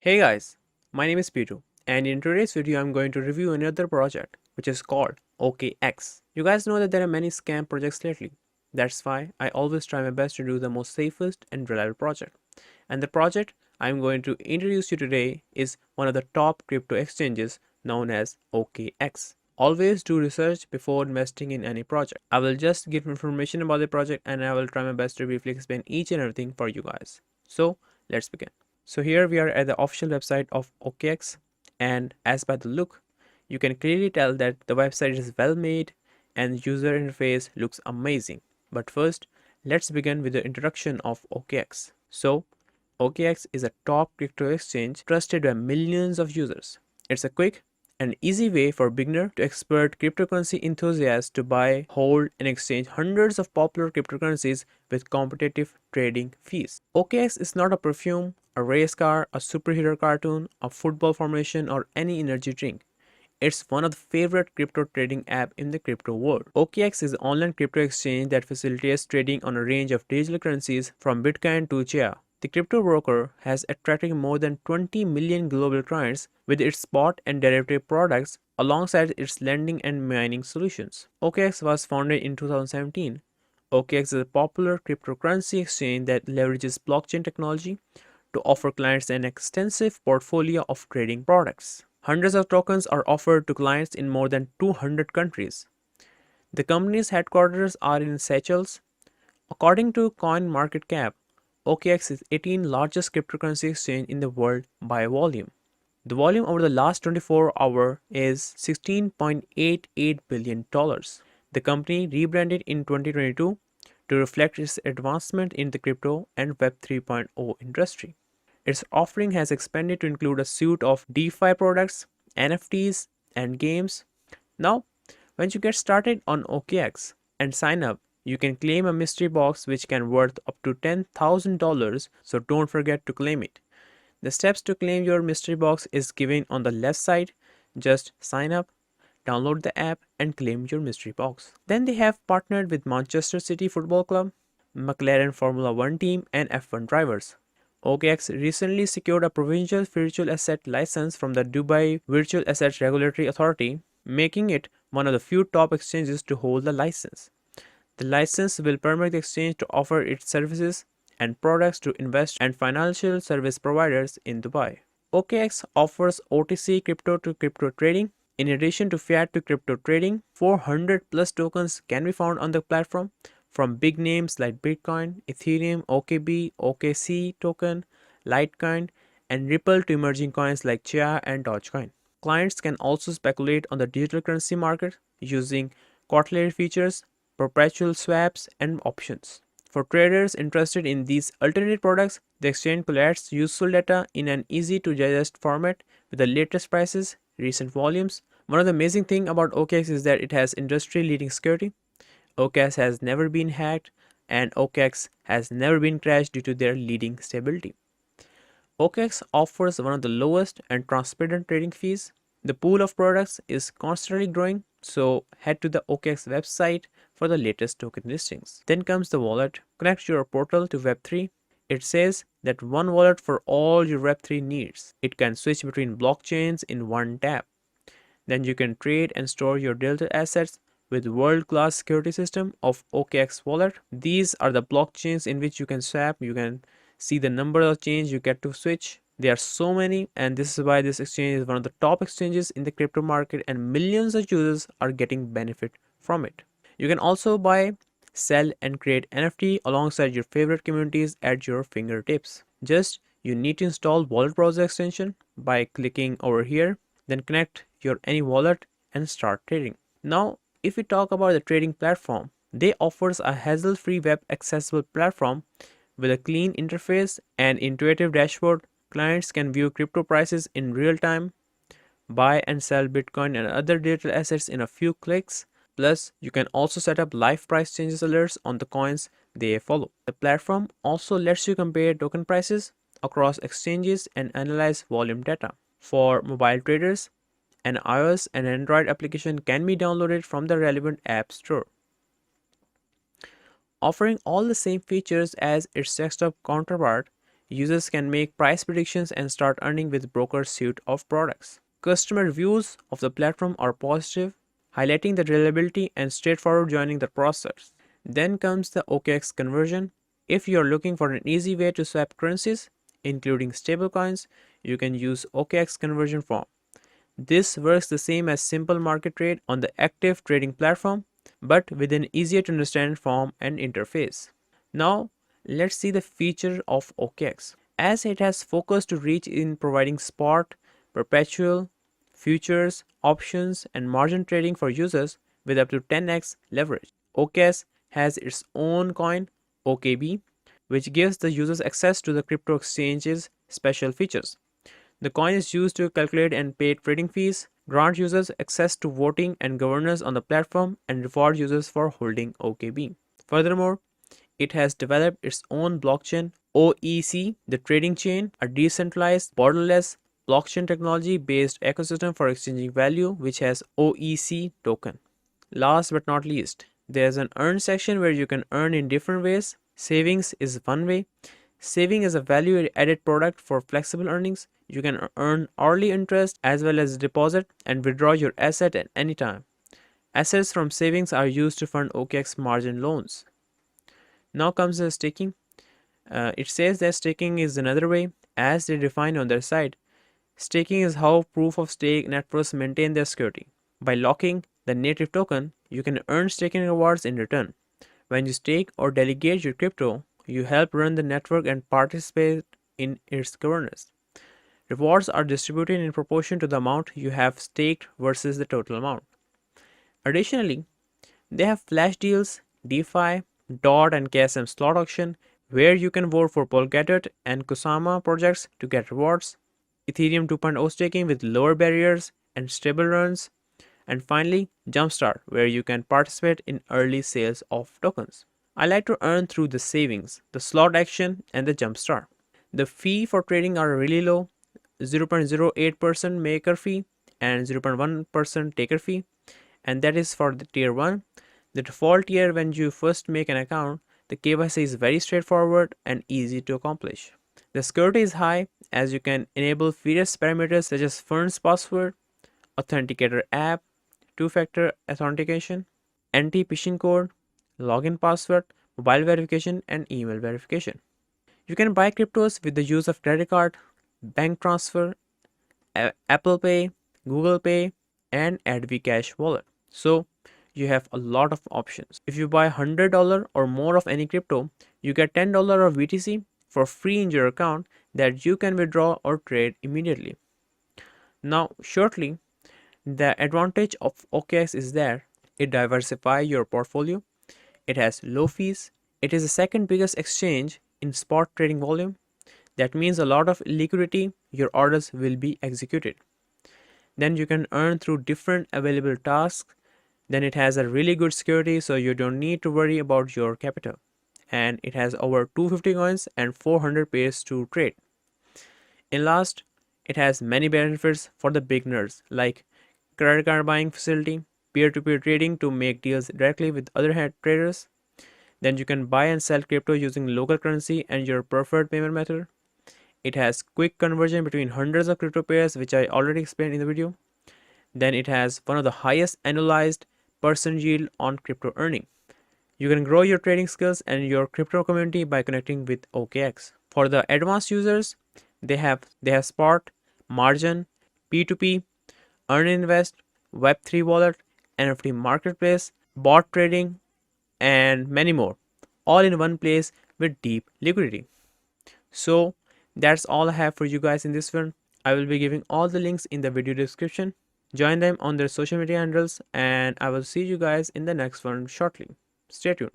Hey guys, my name is Peter, and in today's video I'm going to review another project which is called OKX. You guys know that there are many scam projects lately. That's why I always try my best to do the most safest and reliable project. And the project I'm going to introduce you today is one of the top crypto exchanges known as OKX. Always do research before investing in any project. I will just give information about the project and I will try my best to briefly explain each and everything for you guys. So let's begin. So here we are at the official website of OKX, and as by the look, you can clearly tell that the website is well made and user interface looks amazing. But first, let's begin with the introduction of OKX. So, OKX is a top crypto exchange trusted by millions of users. It's a quick and easy way for beginner to expert cryptocurrency enthusiasts to buy, hold, and exchange hundreds of popular cryptocurrencies with competitive trading fees. OKX is not a perfume, a race car, a superhero cartoon, a football formation, or any energy drink. It's one of the favorite crypto trading app in the crypto world. OKX is an online crypto exchange that facilitates trading on a range of digital currencies from Bitcoin to Chia. The crypto broker has attracted more than 20 million global clients with its spot and derivative products alongside its lending and mining solutions. OKX was founded in 2017. OKX is a popular cryptocurrency exchange that leverages blockchain technology to offer clients an extensive portfolio of trading products. Hundreds of tokens are offered to clients in more than 200 countries. The company's headquarters are in Seychelles. According to CoinMarketCap, OKX is 18th largest cryptocurrency exchange in the world by volume. The volume over the last 24 hours is $16.88 billion. The company rebranded in 2022 to reflect its advancement in the crypto and Web 3.0 industry. Its offering has expanded to include a suite of DeFi products, NFTs, and games. Now, when you get started on OKX and sign up, you can claim a mystery box which can worth up to $10,000, so don't forget to claim it. The steps to claim your mystery box is given on the left side. Just sign up, download the app, and claim your mystery box. Then they have partnered with Manchester City Football Club, McLaren Formula 1 team, and F1 drivers. OKX recently secured a provincial virtual asset license from the Dubai Virtual Asset Regulatory Authority, making it one of the few top exchanges to hold the license. The license will permit the exchange to offer its services and products to investors and financial service providers in Dubai. OKX offers OTC crypto to crypto trading. In addition to fiat to crypto trading, 400 plus tokens can be found on the platform, from big names like Bitcoin, Ethereum, OKB, OKC token, Litecoin, and Ripple to emerging coins like Chia and Dogecoin. Clients can also speculate on the digital currency market using corollary features, perpetual swaps, and options. For traders interested in these alternate products, the exchange collates useful data in an easy to digest format with the latest prices, recent volumes. One of the amazing things about OKX is that it has industry leading security. OKX has never been hacked, and OKX has never been crashed due to their leading stability. OKX offers one of the lowest and transparent trading fees. The pool of products is constantly growing, so head to the OKX website for the latest token listings. Then comes the wallet. Connect your portal to Web3. It says that one wallet for all your Web3 needs. It can switch between blockchains in one tap. Then you can trade and store your digital assets with world-class security system of OKX wallet. These are the blockchains in which you can swap. You can see the number of chains you get to switch. There are so many, and this is why this exchange is one of the top exchanges in the crypto market, and millions of users are getting benefit from it. You can also buy, sell, and create NFT alongside your favorite communities at your fingertips. Just you need to install wallet browser extension by clicking over here, then connect your any wallet and start trading. Now, if we talk about the trading platform, they offers a hassle-free web accessible platform with a clean interface and intuitive dashboard. Clients can view crypto prices in real time, buy and sell Bitcoin and other digital assets in a few clicks. Plus, you can also set up live price changes alerts on the coins they follow. The platform also lets you compare token prices across exchanges and analyze volume data. For mobile traders, an iOS and Android application can be downloaded from the relevant app store. Offering all the same features as its desktop counterpart, users can make price predictions and start earning with broker's suite of products. Customer reviews of the platform are positive, highlighting the reliability and straightforward joining the process. Then comes the OKX conversion. If you are looking for an easy way to swap currencies, including stablecoins, you can use OKX conversion form. This works the same as simple market trade on the active trading platform, but with an easier to understand form and interface. Now, let's see the feature of OKX. As it has focused to reach in providing spot, perpetual, futures, options, and margin trading for users with up to 10x leverage. OKX has its own coin, OKB, which gives the users access to the crypto exchange's special features. The coin is used to calculate and pay trading fees, grant users access to voting and governance on the platform, and reward users for holding OKB. Furthermore, it has developed its own blockchain, OEC, the trading chain, a decentralized, borderless blockchain technology based ecosystem for exchanging value, which has OEC token. Last but not least, there's an earn section where you can earn in different ways. Savings is one way. Saving is a value added product for flexible earnings. You can earn hourly interest as well as deposit and withdraw your asset at any time. Assets from savings are used to fund OKX margin loans. Now comes the staking. It says that staking is another way, as they define on their site. Staking is how proof of stake networks maintain their security. By locking the native token, you can earn staking rewards in return. When you stake or delegate your crypto, you help run the network and participate in its governance. Rewards are distributed in proportion to the amount you have staked versus the total amount. Additionally, they have flash deals, DeFi, DOT and KSM slot auction, where you can vote for Polkadot and Kusama projects to get rewards, Ethereum 2.0 staking with lower barriers and stable runs, and finally, Jumpstart, where you can participate in early sales of tokens. I like to earn through the savings, the slot action, and the Jumpstart. The fee for trading are really low, 0.08% maker fee and 0.1% taker fee, and that is for the tier 1. The default tier when you first make an account, the KYC is very straightforward and easy to accomplish. The security is high as you can enable various parameters such as funds password, authenticator app, two-factor authentication, anti-phishing code, login password, mobile verification, and email verification. You can buy cryptos with the use of credit card, bank transfer, Apple Pay, Google Pay, and add Vcash wallet. So you have a lot of options. If you buy $100 or more of any crypto, you get $10 of BTC for free in your account that you can withdraw or trade immediately. Now, shortly, the advantage of OKX is that it diversifies your portfolio. It has low fees. It is the second biggest exchange in spot trading volume. That means a lot of liquidity, your orders will be executed. Then you can earn through different available tasks. Then it has a really good security, so you don't need to worry about your capital. And it has over 250 coins and 400 pairs to trade. In last, it has many benefits for the beginners like credit card buying facility, peer-to-peer trading to make deals directly with other traders. Then you can buy and sell crypto using local currency and your preferred payment method. It has quick conversion between hundreds of crypto pairs, which I already explained in the video. Then it has one of the highest annualized % yield on crypto earning. You can grow your trading skills and your crypto community by connecting with OKX. For the advanced users, they have spot, margin, P2P, earn invest, Web3 wallet, NFT marketplace, bot trading, and many more, all in one place with deep liquidity. So that's all I have for you guys in this one. I will be giving all the links in the video description. Join them on their social media handles, and I will see you guys in the next one shortly. Stay tuned.